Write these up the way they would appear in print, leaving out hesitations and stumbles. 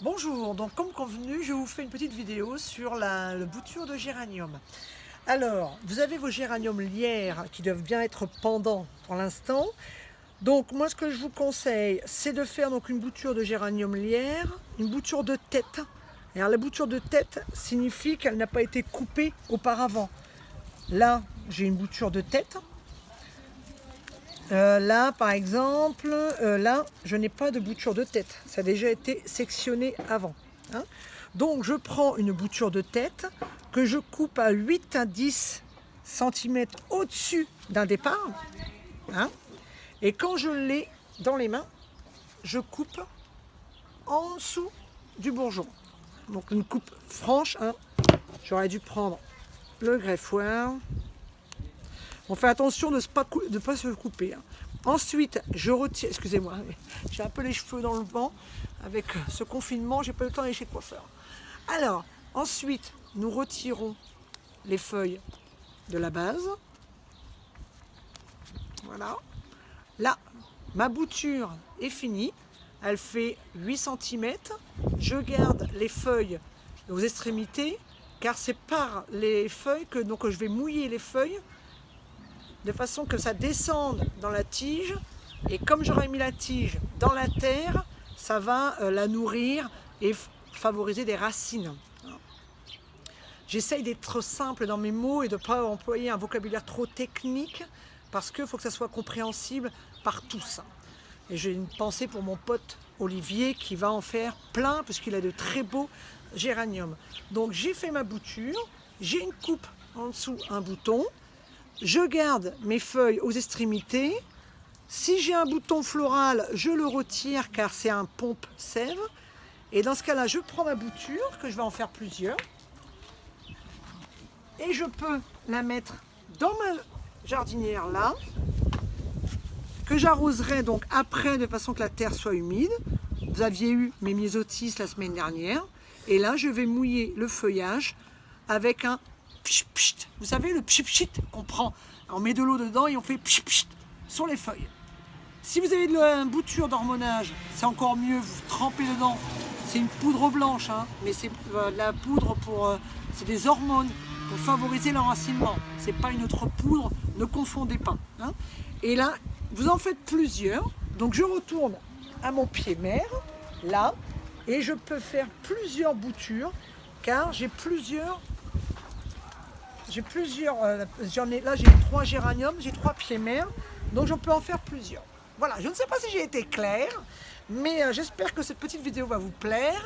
Bonjour, donc comme convenu, je vous fais une petite vidéo sur la bouture de géranium. Alors, vous avez vos géraniums lierre qui doivent bien être pendants pour l'instant. Donc moi ce que je vous conseille, c'est de faire donc une bouture de géranium lierre, une bouture de tête. Alors la bouture de tête signifie qu'elle n'a pas été coupée auparavant. Là, j'ai une bouture de tête. Là, par exemple, là, je n'ai pas de bouture de tête. Ça a déjà été sectionné avant. Hein. Donc, je prends une bouture de tête que je coupe à 8 à 10 cm au-dessus d'un départ. Hein. Et quand je l'ai dans les mains, je coupe en dessous du bourgeon. Donc, une coupe franche. Hein. J'aurais dû prendre le greffoir. On fait attention de ne pas se couper. Hein. Ensuite, je retire, excusez-moi, j'ai un peu les cheveux dans le vent. Avec ce confinement, j'ai pas eu le temps d'aller chez le coiffeur. Alors, ensuite, nous retirons les feuilles de la base. Voilà. Là, ma bouture est finie. Elle fait 8 cm. Je garde les feuilles aux extrémités, car c'est par les feuilles que donc, je vais mouiller les feuilles de façon que ça descende dans la tige, et comme j'aurais mis la tige dans la terre, ça va la nourrir et favoriser des racines. J'essaye d'être simple dans mes mots et de ne pas employer un vocabulaire trop technique, parce qu'il faut que ça soit compréhensible par tous. Et j'ai une pensée pour mon pote Olivier qui va en faire plein, puisqu'il a de très beaux géraniums. Donc j'ai fait ma bouture, j'ai une coupe en dessous, un bouton. Je garde mes feuilles aux extrémités. Si j'ai un bouton floral, je le retire car c'est un pompe-sève. Et dans ce cas-là, je prends ma bouture, que je vais en faire plusieurs. Et je peux la mettre dans ma jardinière là, que j'arroserai donc après de façon que la terre soit humide. Vous aviez eu mes myosotis la semaine dernière. Et là, je vais mouiller le feuillage avec un pchit pchit. Vous savez, le pchit pchit qu'on prend, on met de l'eau dedans et on fait pchit pchit sur les feuilles. Si vous avez de la bouture d'hormonage, c'est encore mieux, vous trempez dedans. C'est une poudre blanche, hein, mais c'est de la poudre pour, c'est des hormones pour favoriser l'enracinement. C'est pas une autre poudre, ne confondez pas. Hein. Et là, vous en faites plusieurs. Donc je retourne à mon pied mère, là, et je peux faire plusieurs boutures, car j'ai plusieurs. Là j'ai 3 géraniums, j'ai 3 pieds mères, donc je peux en faire plusieurs. Voilà, je ne sais pas si j'ai été claire, mais j'espère que cette petite vidéo va vous plaire,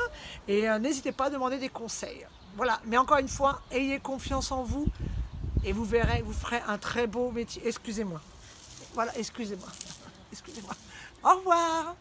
et n'hésitez pas à demander des conseils. Voilà, mais encore une fois, ayez confiance en vous, et vous verrez, vous ferez un très beau métier. Excusez-moi. Voilà, excusez-moi. Excusez-moi. Au revoir.